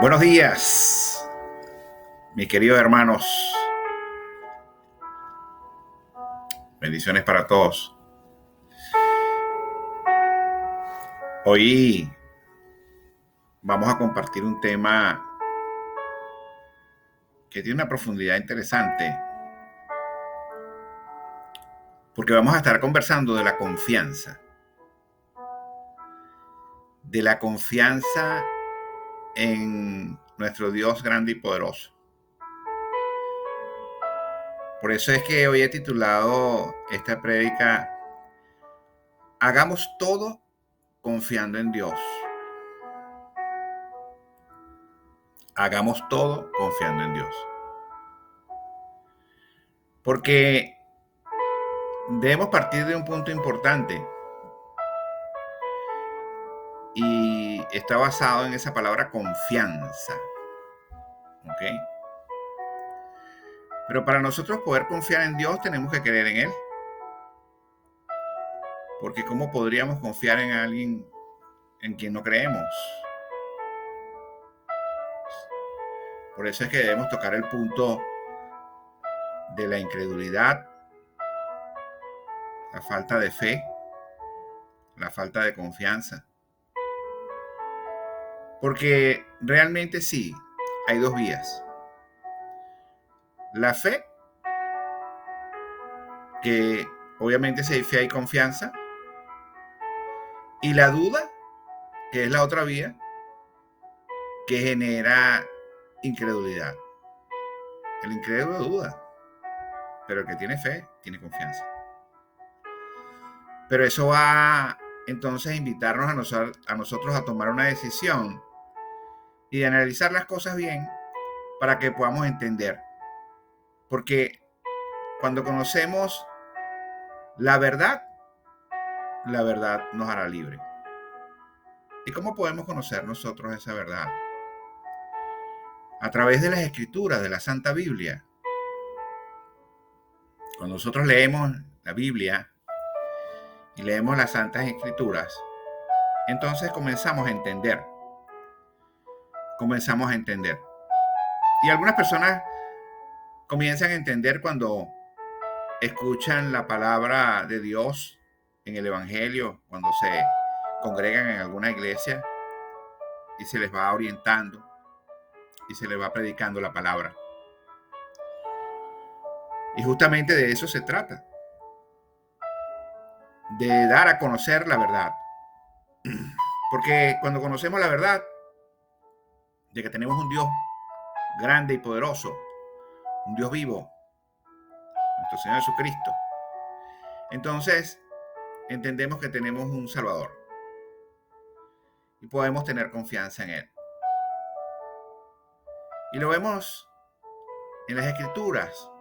Buenos días, mis queridos hermanos. Bendiciones para todos. Hoy vamos a compartir un tema que tiene una profundidad interesante, porque vamos a estar conversando de la confianza en nuestro Dios grande y poderoso. Por eso es que hoy he titulado esta prédica Hagamos todo confiando en Dios. Hagamos todo confiando en Dios. Porque debemos partir de un punto importante y está basado en esa palabra confianza. ¿Ok? Pero para nosotros poder confiar en Dios tenemos que creer en Él. Porque ¿cómo podríamos confiar en alguien en quien no creemos? Por eso es que debemos tocar el punto de la incredulidad, la falta de fe, la falta de confianza. Porque realmente sí, hay dos vías. La fe, que obviamente si hay fe hay confianza, y la duda, que es la otra vía, que genera incredulidad. El incrédulo duda, pero el que tiene fe tiene confianza. Pero eso va entonces a invitarnos a nosotros a tomar una decisión y de analizar las cosas bien para que podamos entender. Porque cuando conocemos la verdad nos hará libre. ¿Y cómo podemos conocer nosotros esa verdad? A través de las escrituras de la Santa Biblia. Cuando nosotros leemos la Biblia y leemos las Santas Escrituras, entonces comenzamos a entender. Y algunas personas comienzan a entender cuando escuchan la palabra de Dios en el Evangelio, cuando se congregan en alguna iglesia y se les va orientando y se les va predicando la palabra. Y justamente de eso se trata, de dar a conocer la verdad. Porque cuando conocemos la verdad de que tenemos un Dios grande y poderoso, un Dios vivo, nuestro Señor Jesucristo, entonces entendemos que tenemos un Salvador y podemos tener confianza en Él. Y lo vemos en las Escrituras,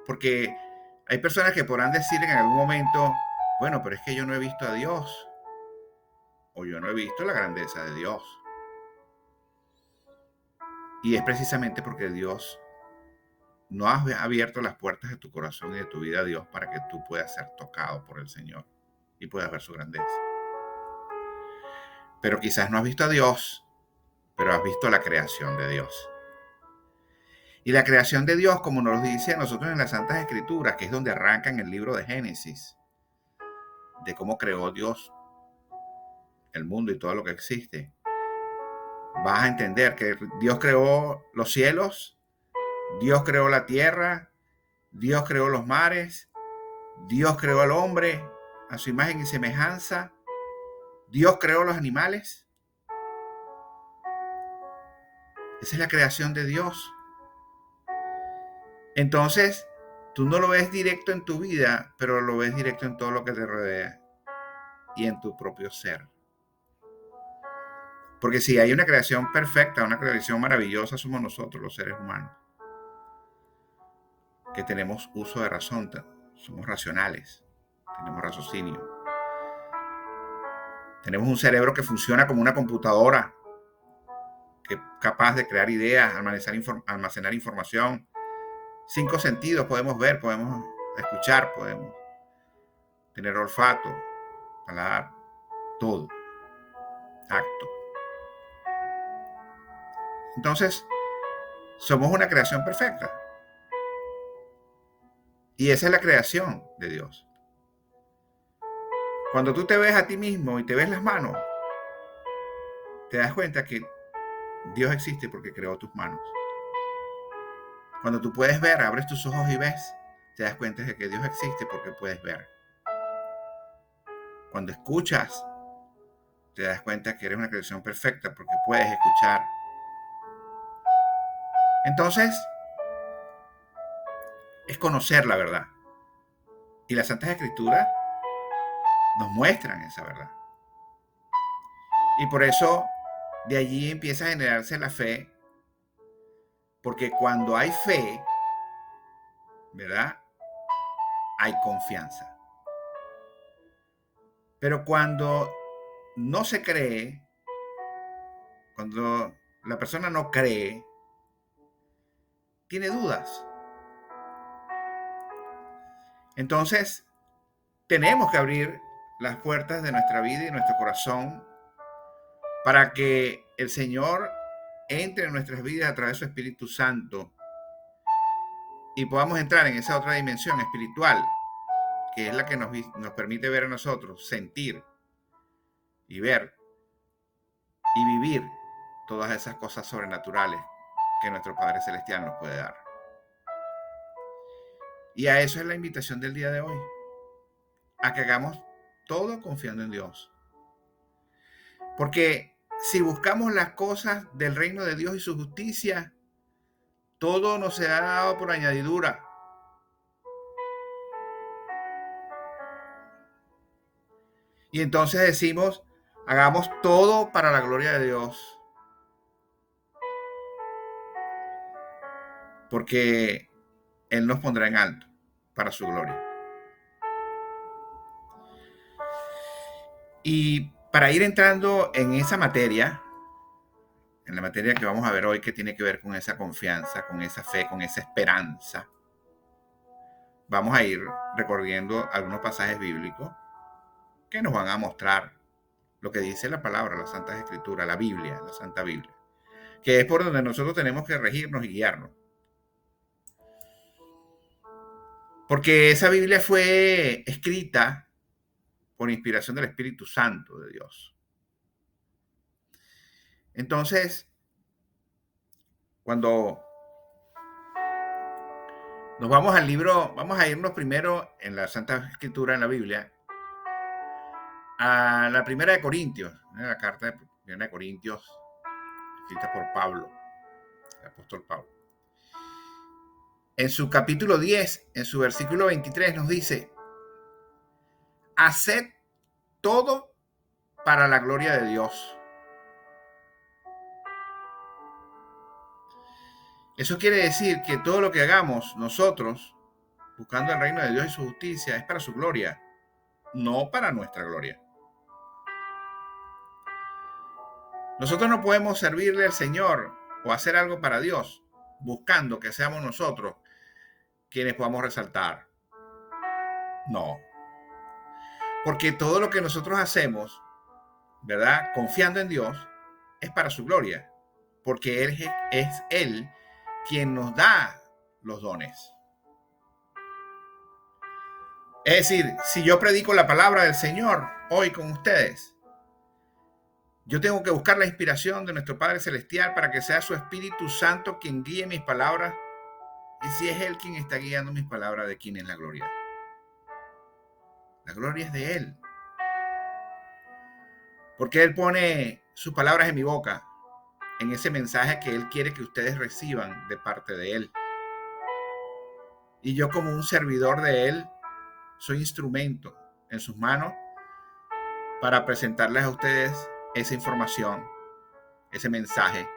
porque hay personas que podrán decir en algún momento, bueno, pero es que yo no he visto a Dios, o yo no he visto la grandeza de Dios. Y es precisamente porque Dios no ha abierto las puertas de tu corazón y de tu vida a Dios para que tú puedas ser tocado por el Señor y puedas ver su grandeza. Pero quizás no has visto a Dios, pero has visto la creación de Dios. Y la creación de Dios, como nos dice a nosotros en las Santas Escrituras, que es donde arranca en el libro de Génesis, de cómo creó Dios el mundo y todo lo que existe, vas a entender que Dios creó los cielos, Dios creó la tierra, Dios creó los mares, Dios creó al hombre a su imagen y semejanza, Dios creó los animales. Esa es la creación de Dios. Entonces, tú no lo ves directo en tu vida, pero lo ves directo en todo lo que te rodea y en tu propio ser. Porque si hay una creación perfecta, una creación maravillosa, somos nosotros los seres humanos, que tenemos uso de razón, somos racionales, tenemos raciocinio. Tenemos un cerebro que funciona como una computadora, que es capaz de crear ideas, almacenar información. 5 sentidos podemos ver, podemos escuchar, podemos tener olfato, paladar, todo, tacto. Entonces, somos una creación perfecta. Y esa es la creación de Dios. Cuando tú te ves a ti mismo y te ves las manos, te das cuenta que Dios existe porque creó tus manos. Cuando tú puedes ver, abres tus ojos y ves, te das cuenta de que Dios existe porque puedes ver. Cuando escuchas, te das cuenta que eres una creación perfecta porque puedes escuchar. Entonces, es conocer la verdad. Y las Santas Escrituras nos muestran esa verdad. Y por eso de allí empieza a generarse la fe, porque cuando hay fe, ¿verdad? Hay confianza. Pero cuando no se cree, cuando la persona no cree, tiene dudas. Entonces, tenemos que abrir las puertas de nuestra vida y nuestro corazón para que el Señor entre en nuestras vidas a través de su Espíritu Santo y podamos entrar en esa otra dimensión espiritual, que es la que nos permite ver a nosotros, sentir y ver y vivir todas esas cosas sobrenaturales que nuestro Padre Celestial nos puede dar. Y a eso es la invitación del día de hoy, a que hagamos todo confiando en Dios. Porque si buscamos las cosas del reino de Dios y su justicia, todo nos será dado por añadidura. Y entonces decimos, hagamos todo para la gloria de Dios. Porque Él nos pondrá en alto para su gloria. Y para ir entrando en esa materia, en la materia que vamos a ver hoy, que tiene que ver con esa confianza, con esa fe, con esa esperanza, vamos a ir recorriendo algunos pasajes bíblicos que nos van a mostrar lo que dice la palabra, las Santas Escrituras, la Biblia, la Santa Biblia, que es por donde nosotros tenemos que regirnos y guiarnos. Porque esa Biblia fue escrita por inspiración del Espíritu Santo de Dios. Entonces, cuando nos vamos al libro, vamos a irnos primero en la Santa Escritura, en la Biblia, a la primera de Corintios, la carta de primera de Corintios, escrita por Pablo, el apóstol Pablo. En su capítulo 10, en su versículo 23, nos dice: haced todo para la gloria de Dios. Eso quiere decir que todo lo que hagamos nosotros, buscando el reino de Dios y su justicia, es para su gloria, no para nuestra gloria. Nosotros no podemos servirle al Señor o hacer algo para Dios buscando que seamos nosotros quienes podamos resaltar. No. Porque todo lo que nosotros hacemos, ¿verdad? Confiando en Dios, es para su gloria. Porque es Él quien nos da los dones. Es decir, si yo predico la palabra del Señor hoy con ustedes, yo tengo que buscar la inspiración de nuestro Padre Celestial para que sea su Espíritu Santo quien guíe mis palabras. Y si es Él quien está guiando mis palabras, ¿de quién es la gloria? La gloria es de Él. Porque Él pone sus palabras en mi boca, en ese mensaje que Él quiere que ustedes reciban de parte de Él. Y yo, como un servidor de Él, soy instrumento en sus manos para presentarles a ustedes esa información, ese mensaje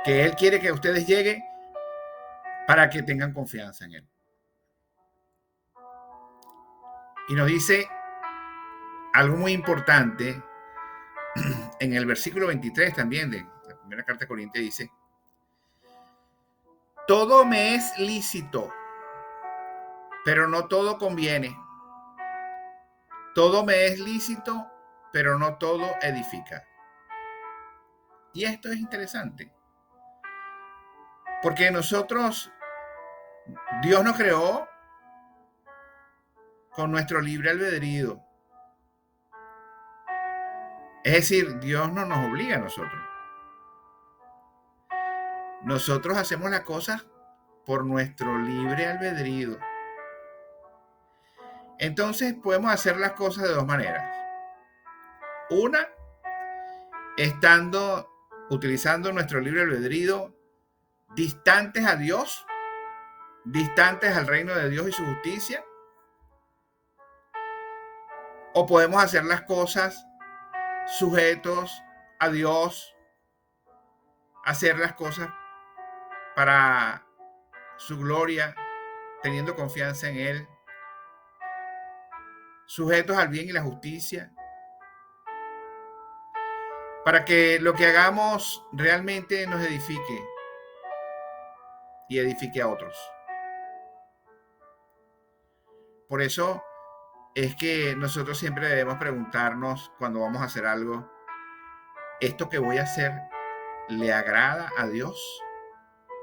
que Él quiere que ustedes lleguen para que tengan confianza en Él. Y nos dice algo muy importante en el versículo 23 también de la primera carta de Corintios. Dice: todo me es lícito, pero no todo conviene. Todo me es lícito, pero no todo edifica. Y esto es interesante, Porque Dios nos creó con nuestro libre albedrío. Es decir, Dios no nos obliga a nosotros. Nosotros hacemos las cosas por nuestro libre albedrío. Entonces podemos hacer las cosas de dos maneras. Una, utilizando nuestro libre albedrío distantes a Dios, distantes al reino de Dios y su justicia. O podemos hacer las cosas sujetos a Dios, hacer las cosas para su gloria, teniendo confianza en Él, sujetos al bien y la justicia, para que lo que hagamos realmente nos edifique y edifique a otros. Por eso es que nosotros siempre debemos preguntarnos cuando vamos a hacer algo, ¿esto que voy a hacer le agrada a Dios?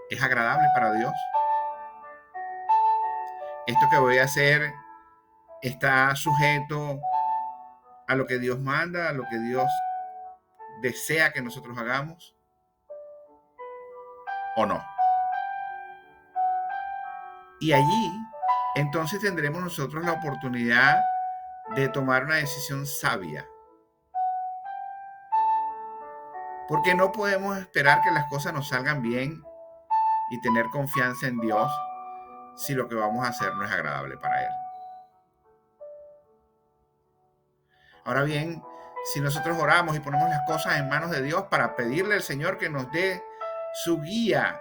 ¿Es agradable para Dios? ¿Esto que voy a hacer está sujeto a lo que Dios manda, a lo que Dios desea que nosotros hagamos o no? Y allí entonces tendremos nosotros la oportunidad de tomar una decisión sabia. Porque no podemos esperar que las cosas nos salgan bien y tener confianza en Dios si lo que vamos a hacer no es agradable para Él. Ahora bien, si nosotros oramos y ponemos las cosas en manos de Dios para pedirle al Señor que nos dé su guía,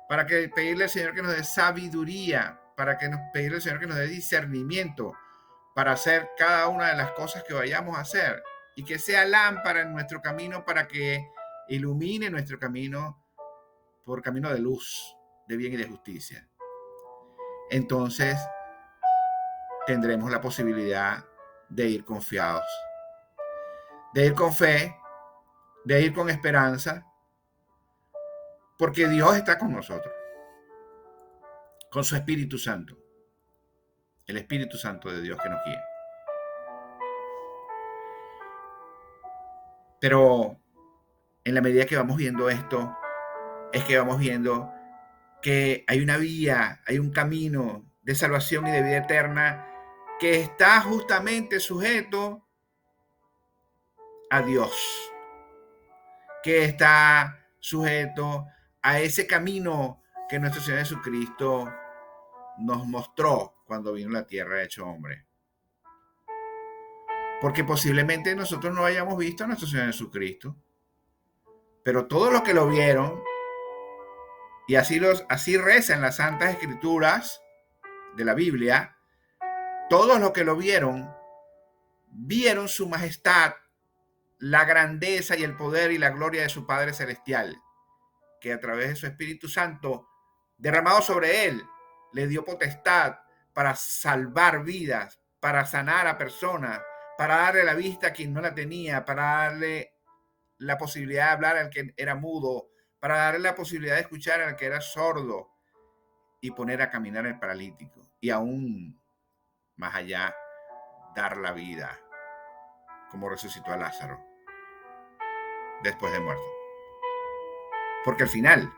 para que pedirle al Señor que nos dé sabiduría, para que pedirle al Señor que nos dé discernimiento para hacer cada una de las cosas que vayamos a hacer y que sea lámpara en nuestro camino para que ilumine nuestro camino por camino de luz, de bien y de justicia. Entonces tendremos la posibilidad de ir confiados, de ir con fe, de ir con esperanza, porque Dios está con nosotros, con su Espíritu Santo, el Espíritu Santo de Dios que nos guía. Pero en la medida que vamos viendo esto, es que vamos viendo que hay una vía, hay un camino de salvación y de vida eterna que está justamente sujeto a Dios, que está sujeto a ese camino que nuestro Señor Jesucristo nos mostró cuando vino a la tierra hecho hombre. Porque posiblemente nosotros no hayamos visto a nuestro Señor Jesucristo, pero todos los que lo vieron, y así rezan las Santas Escrituras de la Biblia, todos los que lo vieron su majestad, la grandeza y el poder y la gloria de su Padre Celestial, que a través de su Espíritu Santo derramado sobre él, le dio potestad para salvar vidas, para sanar a personas, para darle la vista a quien no la tenía, para darle la posibilidad de hablar al que era mudo, para darle la posibilidad de escuchar al que era sordo y poner a caminar al paralítico. Y aún más allá, dar la vida, como resucitó a Lázaro después de muerto. Porque al final,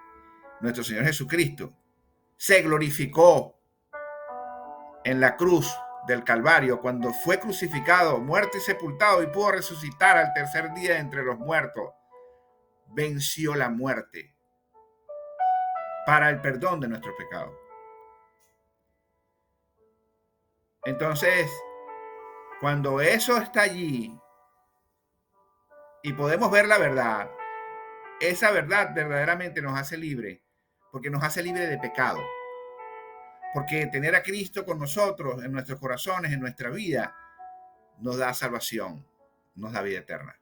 nuestro Señor Jesucristo se glorificó en la cruz del Calvario cuando fue crucificado, muerto y sepultado, y pudo resucitar al tercer día de entre los muertos. Venció la muerte para el perdón de nuestros pecados. Entonces, cuando eso está allí y podemos ver la verdad, esa verdad verdaderamente nos hace libre, porque nos hace libre de pecado. Porque tener a Cristo con nosotros en nuestros corazones, en nuestra vida, nos da salvación, nos da vida eterna,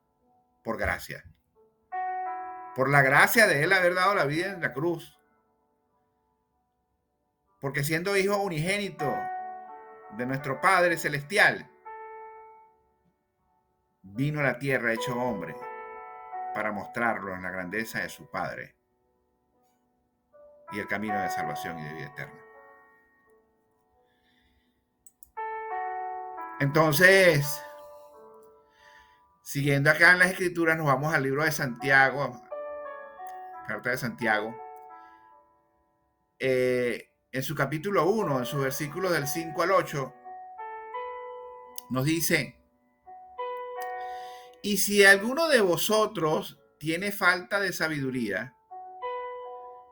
por gracia. Por la gracia de Él haber dado la vida en la cruz. Porque siendo hijo unigénito de nuestro Padre Celestial, vino a la tierra hecho hombre para mostrarlo en la grandeza de su Padre. y el camino de salvación y de vida eterna. Entonces, siguiendo acá en las Escrituras, nos vamos al libro de Santiago, carta de Santiago. En su capítulo 1, en sus versículos del 5 al 8, nos dice: y si alguno de vosotros tiene falta de sabiduría,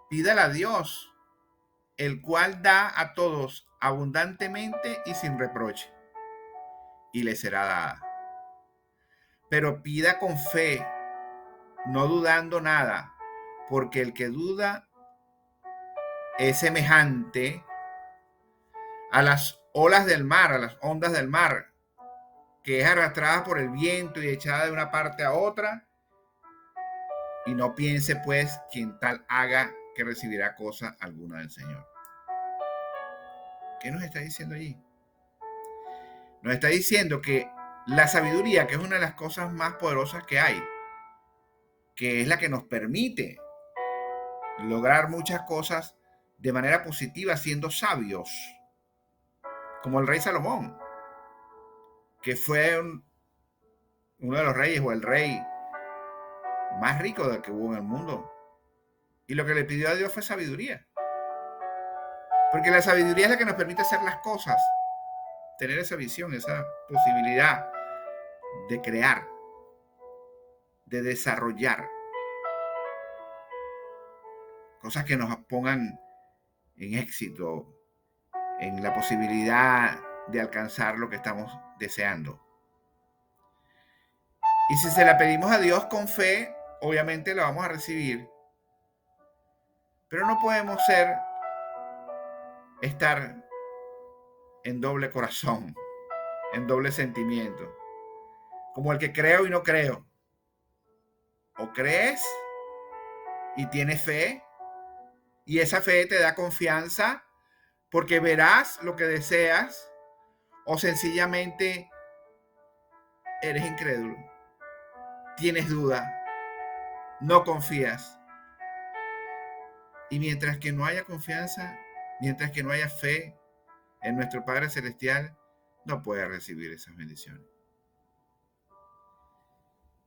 pídala a Dios, el cual da a todos abundantemente y sin reproche, y le será dada. Pero pida con fe, no dudando nada, porque el que duda es semejante a las olas del mar, a las ondas del mar, que es arrastrada por el viento y echada de una parte a otra. Y no piense pues quien tal haga que recibirá cosa alguna del Señor. ¿Qué nos está diciendo allí? Nos está diciendo que la sabiduría, que es una de las cosas más poderosas que hay, que es la que nos permite lograr muchas cosas de manera positiva siendo sabios, como el rey Salomón, que fue uno de los reyes o el rey más rico del que hubo en el mundo. Y lo que le pidió a Dios fue sabiduría. Porque la sabiduría es la que nos permite hacer las cosas, tener esa visión, esa posibilidad de crear, de desarrollar cosas que nos pongan en éxito, en la posibilidad de alcanzar lo que estamos deseando. Y si se la pedimos a Dios con fe, obviamente la vamos a recibir. Pero no podemos estar en doble corazón, en doble sentimiento, como el que creo y no creo. O crees y tienes fe, y esa fe te da confianza porque verás lo que deseas, o sencillamente eres incrédulo, tienes duda, no confías. Y mientras que no haya confianza, mientras que no haya fe en nuestro Padre Celestial, no puede recibir esas bendiciones.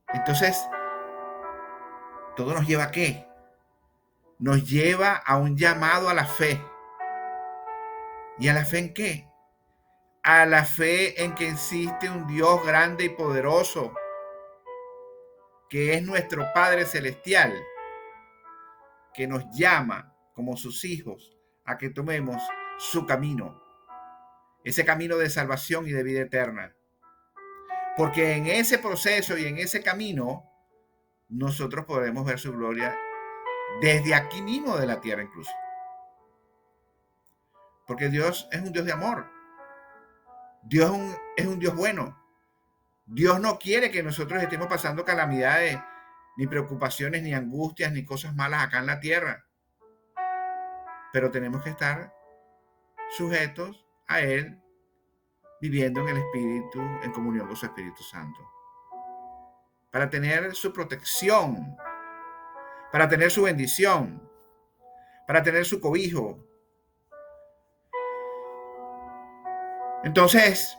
Entonces, todo nos lleva ¿a qué? Nos lleva a un llamado a la fe. ¿Y a la fe en qué? A la fe en que existe un Dios grande y poderoso, que es nuestro Padre Celestial, que nos llama como sus hijos a que tomemos su camino, ese camino de salvación y de vida eterna. Porque en ese proceso y en ese camino, nosotros podremos ver su gloria desde aquí mismo de la tierra incluso. Porque Dios es un Dios de amor. Dios es un Dios bueno. Dios no quiere que nosotros estemos pasando calamidades, ni preocupaciones, ni angustias, ni cosas malas acá en la tierra. Pero tenemos que estar sujetos a Él, viviendo en el Espíritu, en comunión con su Espíritu Santo. Para tener su protección, para tener su bendición, para tener su cobijo. Entonces,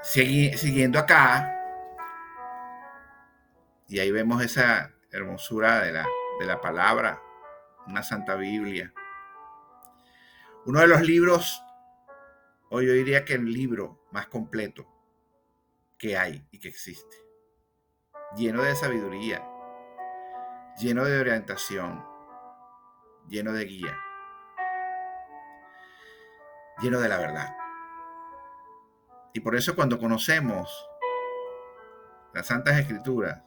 siguiendo acá, y ahí vemos esa hermosura de la palabra, una Santa Biblia. Uno de los libros, o yo diría que el libro más completo que hay y que existe, lleno de sabiduría, lleno de orientación, lleno de guía, lleno de la verdad. Y por eso cuando conocemos las Santas Escrituras,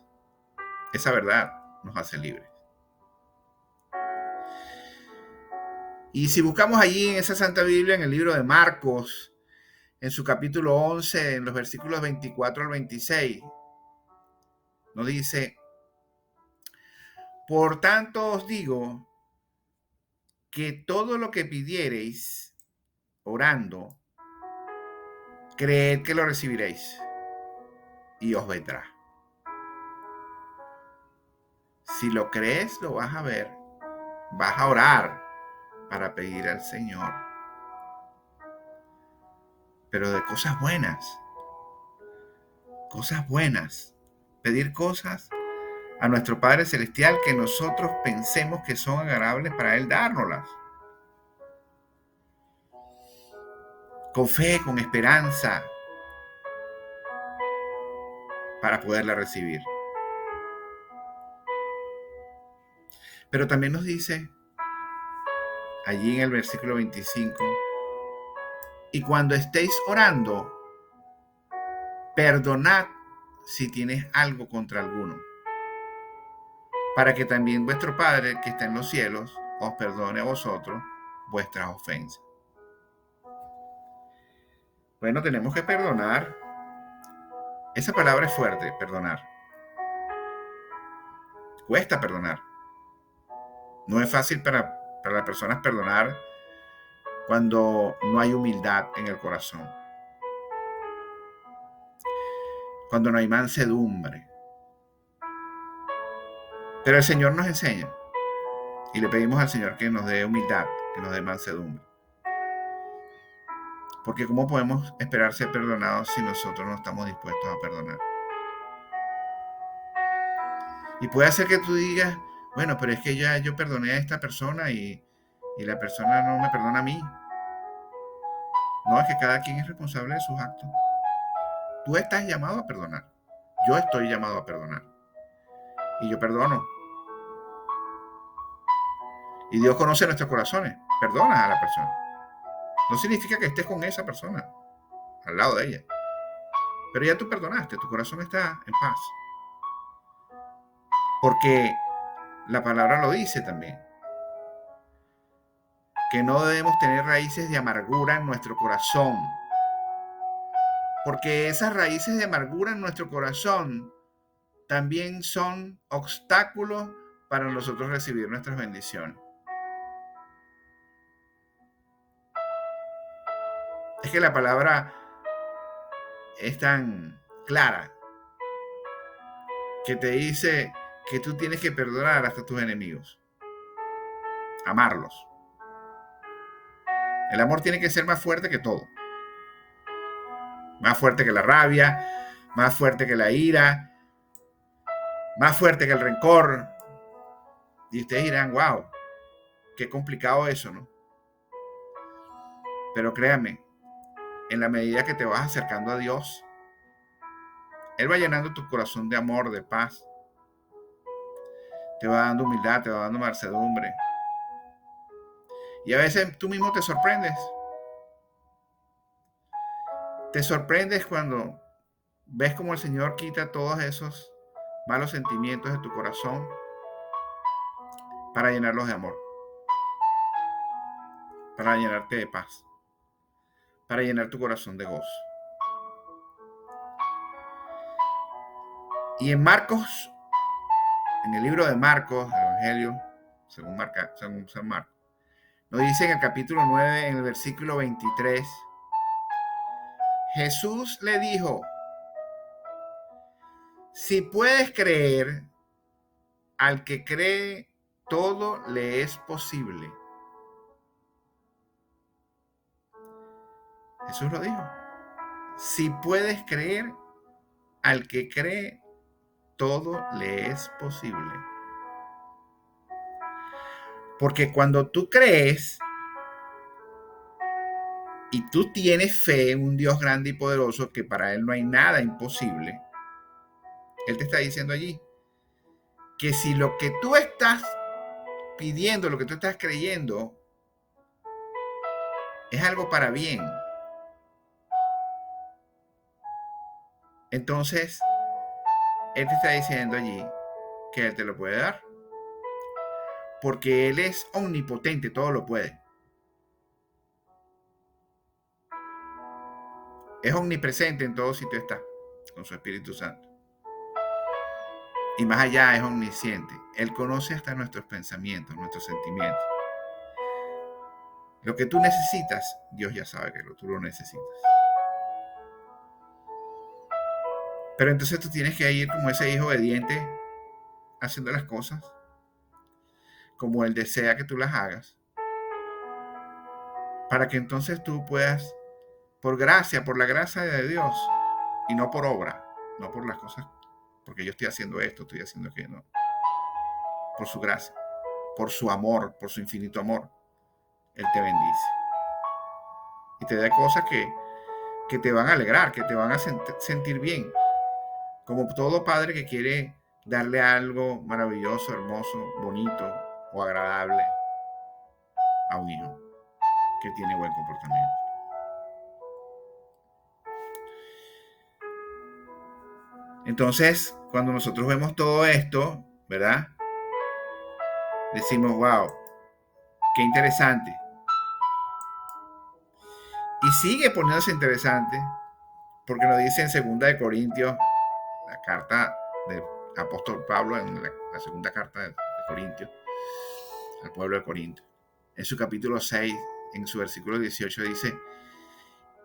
esa verdad nos hace libres. Y si buscamos allí en esa Santa Biblia, en el libro de Marcos, en su capítulo 11, en los versículos 24 al 26, nos dice: por tanto os digo que todo lo que pidiereis orando, creed que lo recibiréis y os vendrá. Si lo crees, lo vas a ver. Vas a orar para pedir al Señor. Pero de cosas buenas. Cosas buenas. Pedir cosas a nuestro Padre Celestial que nosotros pensemos que son agradables para Él dárnoslas. Con fe, con esperanza, para poderla recibir. Pero también nos dice allí en el versículo 25, y cuando estéis orando, perdonad si tienes algo contra alguno, para que también vuestro Padre que está en los cielos os perdone a vosotros vuestras ofensas. Bueno, tenemos que perdonar. Esa palabra es fuerte, perdonar. Cuesta perdonar. No es fácil para las personas perdonar cuando no hay humildad en el corazón, cuando no hay mansedumbre. Pero el Señor nos enseña y le pedimos al Señor que nos dé humildad, que nos dé mansedumbre. Porque ¿cómo podemos esperar ser perdonados si nosotros no estamos dispuestos a perdonar? Y puede ser que tú digas, bueno, pero es que ya yo perdoné a esta persona y la persona no me perdona a mí. No, es que cada quien es responsable de sus actos. Tú estás llamado a perdonar. Yo estoy llamado a perdonar. Y yo perdono. Y Dios conoce nuestros corazones. Perdonas a la persona. No significa que estés con esa persona, al lado de ella. Pero ya tú perdonaste, tu corazón está en paz. Porque la palabra lo dice también. Que no debemos tener raíces de amargura en nuestro corazón. Porque esas raíces de amargura en nuestro corazón también son obstáculos para nosotros recibir nuestras bendiciones. Es que la palabra es tan clara que te dice que tú tienes que perdonar hasta tus enemigos. Amarlos. El amor tiene que ser más fuerte que todo. Más fuerte que la rabia, más fuerte que la ira, más fuerte que el rencor. Y ustedes dirán, wow, qué complicado eso, ¿no? Pero créanme, en la medida que te vas acercando a Dios, Él va llenando tu corazón de amor, de paz. Te va dando humildad, te va dando mansedumbre. Y a veces tú mismo te sorprendes. Te sorprendes cuando ves cómo el Señor quita todos esos malos sentimientos de tu corazón para llenarlos de amor, para llenarte de paz, para llenar tu corazón de gozo. Y en Marcos, en el libro de Marcos, el Evangelio, según San Marcos, nos dice en el capítulo 9, en el versículo 23, Jesús le dijo, si puedes creer, al que cree, todo le es posible. Jesús lo dijo. Si puedes creer, al que cree, todo le es posible. Porque cuando tú crees y tú tienes fe en un Dios grande y poderoso, que para Él no hay nada imposible, Él te está diciendo allí que si lo que tú estás pidiendo, lo que tú estás creyendo, es algo para bien, entonces Él te está diciendo allí que Él te lo puede dar. Porque Él es omnipotente, todo lo puede. Es omnipresente, en todo sitio está, con su Espíritu Santo. Y más allá es omnisciente. Él conoce hasta nuestros pensamientos, nuestros sentimientos. Lo que tú necesitas, Dios ya sabe que tú lo necesitas. Pero entonces tú tienes que ir como ese hijo obediente haciendo las cosas como Él desea que tú las hagas, para que entonces tú puedas, por gracia, por la gracia de Dios, y no por obra, no por las cosas, porque yo estoy haciendo esto, estoy haciendo aquello, no, por su gracia, por su amor, por su infinito amor, Él te bendice y te da cosas que te van a alegrar, que te van a sentir bien, como todo padre que quiere darle algo maravilloso, hermoso, bonito o agradable a un hijo que tiene buen comportamiento. Entonces, cuando nosotros vemos todo esto, ¿verdad? Decimos, wow, qué interesante. Y sigue poniéndose interesante, porque nos dice en 2 Corintios, la carta del apóstol Pablo, en la segunda carta de Corintios, al pueblo de Corinto, en su capítulo 6, en su versículo 18, dice,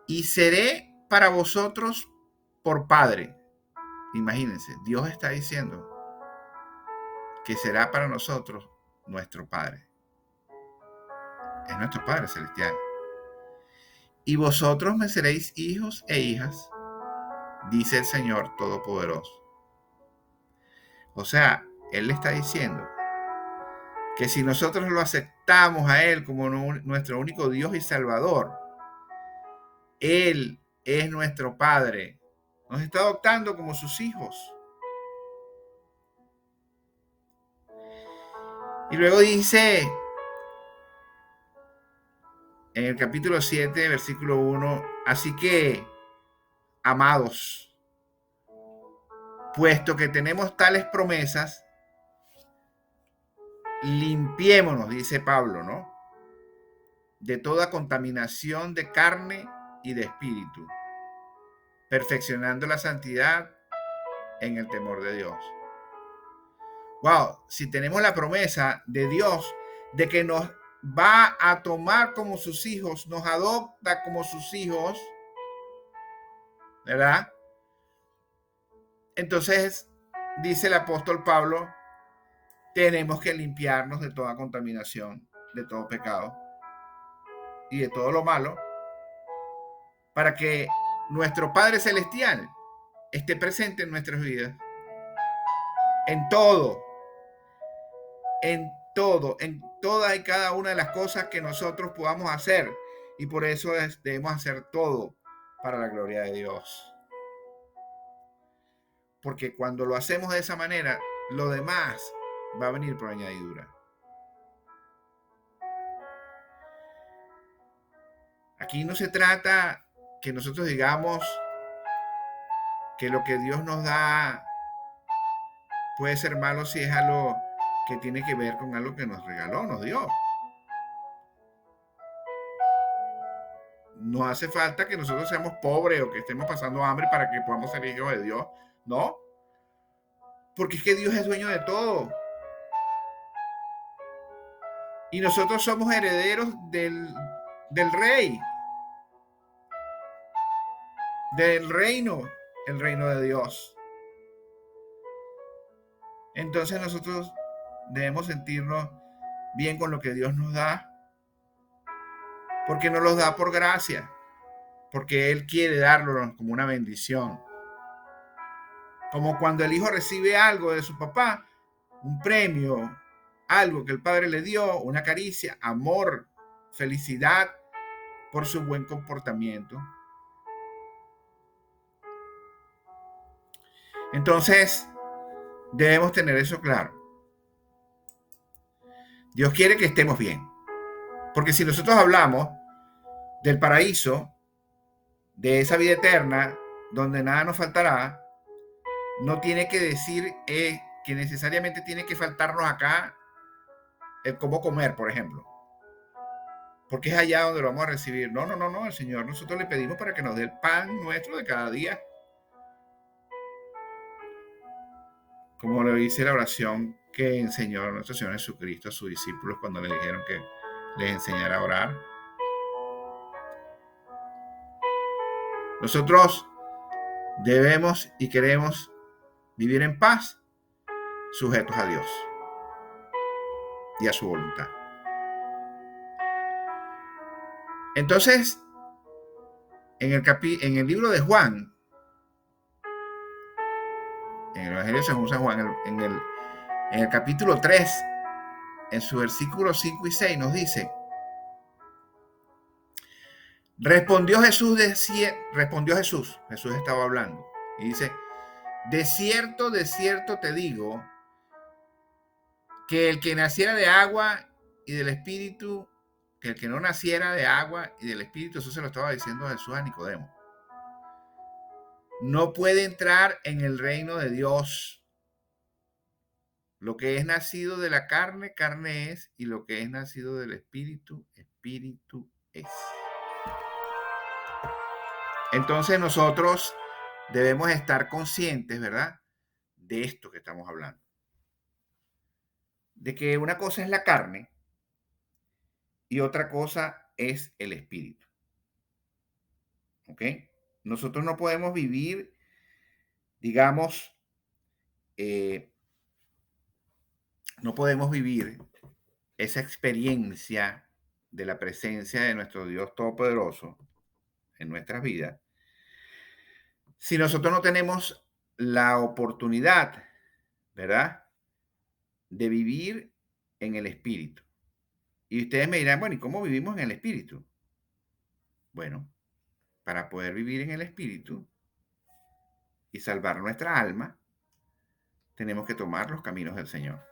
y seré para vosotros por Padre. Imagínense, Dios está diciendo que será para nosotros nuestro Padre. Es nuestro Padre celestial. Y vosotros me seréis hijos e hijas, dice el Señor Todopoderoso. O sea, Él le está diciendo que si nosotros lo aceptamos a Él como nuestro único Dios y Salvador, Él es nuestro Padre. Nos está adoptando como sus hijos. Y luego dice en el capítulo 7, versículo 1, así que, amados, puesto que tenemos tales promesas, limpiémonos, dice Pablo, ¿no? De toda contaminación de carne y de espíritu, perfeccionando la santidad en el temor de Dios. Wow, si tenemos la promesa de Dios de que nos va a tomar como sus hijos, nos adopta como sus hijos, ¿verdad? Entonces, dice el apóstol Pablo, tenemos que limpiarnos de toda contaminación, de todo pecado y de todo lo malo, para que nuestro Padre Celestial esté presente en nuestras vidas, en todo, en todas y cada una de las cosas que nosotros podamos hacer. Y por eso debemos hacer todo para la gloria de Dios. Porque cuando lo hacemos de esa manera, lo demás va a venir por añadidura. Aquí no se trata que nosotros digamos que lo que Dios nos da puede ser malo si es algo que tiene que ver con algo que nos regaló, nos dio. No hace falta que nosotros seamos pobres o que estemos pasando hambre para que podamos ser hijos de Dios. No. Porque es que Dios es dueño de todo. Y nosotros somos herederos del rey. Del reino. El reino de Dios. Entonces nosotros debemos sentirnos bien con lo que Dios nos da. Porque nos los da por gracia. Porque Él quiere darlo como una bendición. Como cuando el hijo recibe algo de su papá, un premio, algo que el padre le dio, una caricia, amor, felicidad por su buen comportamiento. Entonces, debemos tener eso claro. Dios quiere que estemos bien. Porque si nosotros hablamos del paraíso, de esa vida eterna, donde nada nos faltará, no tiene que decir que necesariamente tiene que faltarnos acá el cómo comer, por ejemplo. Porque es allá donde lo vamos a recibir. No, el Señor, nosotros le pedimos para que nos dé el pan nuestro de cada día. Como le dice la oración que enseñó nuestro Señor Jesucristo a sus discípulos cuando le dijeron que les enseñara a orar. Nosotros debemos y queremos vivir en paz, sujetos a Dios y a su voluntad. Entonces, en el libro de Juan, en el Evangelio según San Juan, en el capítulo 3, en su versículos 5 y 6 nos dice: respondió Jesús estaba hablando, y dice: de cierto te digo, que el que naciera de agua y del Espíritu, que el que no naciera de agua y del Espíritu, eso se lo estaba diciendo Jesús a Nicodemo, no puede entrar en el reino de Dios. Lo que es nacido de la carne, carne es, y lo que es nacido del Espíritu, Espíritu es. Entonces nosotros debemos estar conscientes, ¿verdad?, de esto que estamos hablando. De que una cosa es la carne y otra cosa es el Espíritu. ¿Ok? Nosotros no podemos vivir, digamos, no podemos vivir esa experiencia de la presencia de nuestro Dios Todopoderoso en nuestras vidas si nosotros no tenemos la oportunidad, ¿verdad?, de vivir en el Espíritu. Y ustedes me dirán, bueno, ¿y cómo vivimos en el Espíritu? Bueno, para poder vivir en el Espíritu y salvar nuestra alma, tenemos que tomar los caminos del Señor.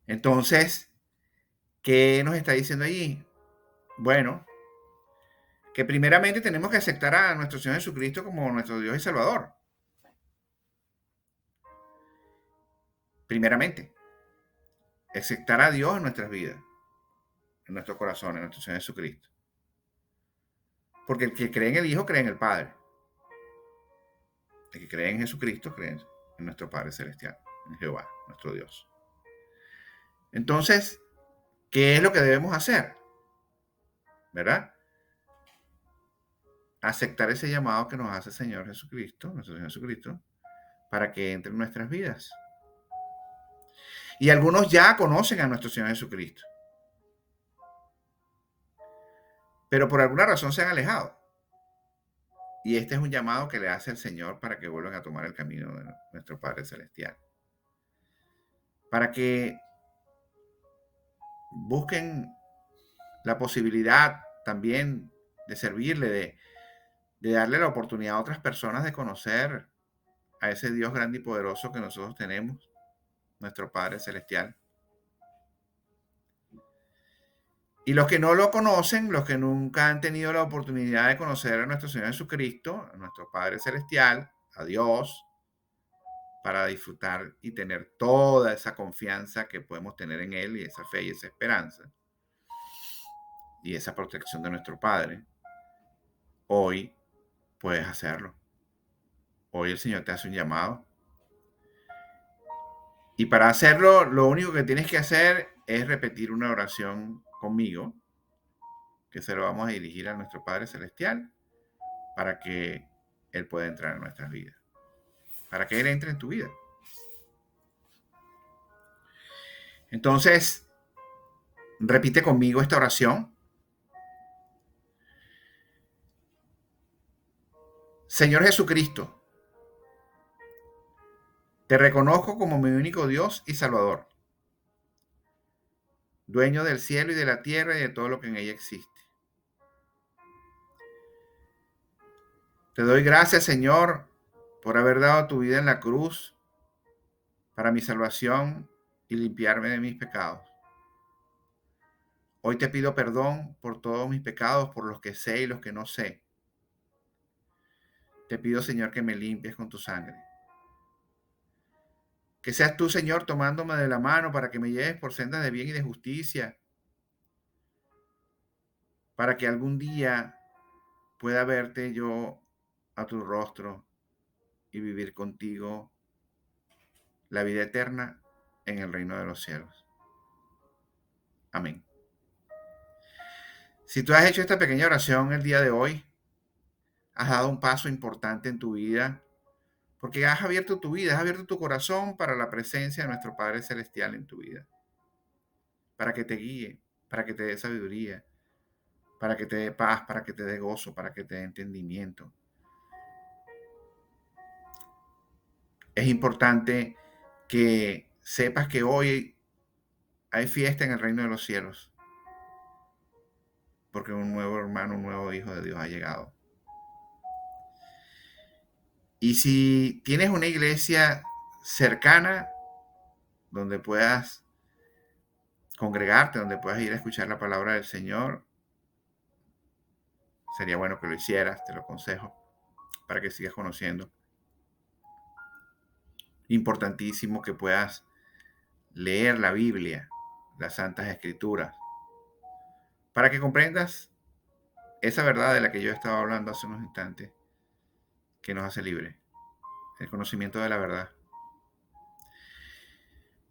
Entonces, ¿qué nos está diciendo allí? Bueno, que primeramente tenemos que aceptar a nuestro Señor Jesucristo como nuestro Dios y Salvador. Primeramente, aceptar a Dios en nuestras vidas, en nuestro corazón, en nuestro Señor Jesucristo. Porque el que cree en el Hijo, cree en el Padre. El que cree en Jesucristo, cree en nuestro Padre Celestial, en Jehová, nuestro Dios. Entonces, ¿qué es lo que debemos hacer? ¿Verdad? Aceptar ese llamado que nos hace el Señor Jesucristo, nuestro Señor Jesucristo, para que entre en nuestras vidas. Y algunos ya conocen a nuestro Señor Jesucristo, pero por alguna razón se han alejado. Y este es un llamado que le hace el Señor para que vuelvan a tomar el camino de nuestro Padre Celestial. Para que busquen la posibilidad también de servirle, de darle la oportunidad a otras personas de conocer a ese Dios grande y poderoso que nosotros tenemos, nuestro Padre Celestial. Y los que no lo conocen, los que nunca han tenido la oportunidad de conocer a nuestro Señor Jesucristo, a nuestro Padre Celestial, a Dios, para disfrutar y tener toda esa confianza que podemos tener en Él, y esa fe y esa esperanza, y esa protección de nuestro Padre, hoy puedes hacerlo. Hoy el Señor te hace un llamado. Y para hacerlo, lo único que tienes que hacer es repetir una oración conmigo, que se lo vamos a dirigir a nuestro Padre Celestial, para que Él pueda entrar en nuestras vidas. Para que Él entre en tu vida. Entonces, repite conmigo esta oración. Señor Jesucristo, te reconozco como mi único Dios y Salvador, dueño del cielo y de la tierra y de todo lo que en ella existe. Te doy gracias, Señor, por haber dado tu vida en la cruz para mi salvación y limpiarme de mis pecados. Hoy te pido perdón por todos mis pecados, por los que sé y los que no sé. Te pido, Señor, que me limpies con tu sangre. Que seas tú, Señor, tomándome de la mano para que me lleves por sendas de bien y de justicia, para que algún día pueda verte yo a tu rostro y vivir contigo la vida eterna en el reino de los cielos. Amén. Si tú has hecho esta pequeña oración el día de hoy, has dado un paso importante en tu vida Porque has abierto tu vida, has abierto tu corazón para la presencia de nuestro Padre Celestial en tu vida. Para que te guíe, para que te dé sabiduría, para que te dé paz, para que te dé gozo, para que te dé entendimiento. Es importante que sepas que hoy hay fiesta en el reino de los cielos, porque un nuevo hermano, un nuevo hijo de Dios ha llegado. Y si tienes una iglesia cercana donde puedas congregarte, donde puedas ir a escuchar la palabra del Señor, sería bueno que lo hicieras, te lo aconsejo, para que sigas conociendo. Importantísimo que puedas leer la Biblia, las Santas Escrituras, para que comprendas esa verdad de la que yo estaba hablando hace unos instantes, que nos hace libres, el conocimiento de la verdad,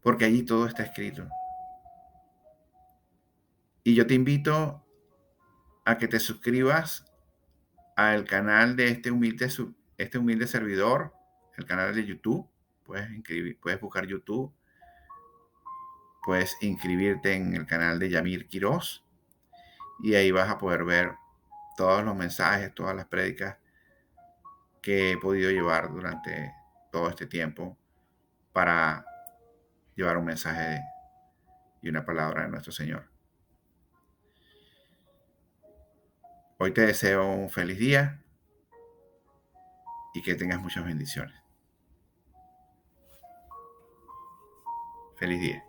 porque allí todo está escrito. Y yo te invito a que te suscribas al canal de este humilde servidor, el canal de YouTube. Puedes buscar YouTube, puedes inscribirte en el canal de Yamir Quiroz y ahí vas a poder ver todos los mensajes, todas las prédicas que he podido llevar durante todo este tiempo para llevar un mensaje y una palabra de nuestro Señor. Hoy te deseo un feliz día y que tengas muchas bendiciones. Feliz día.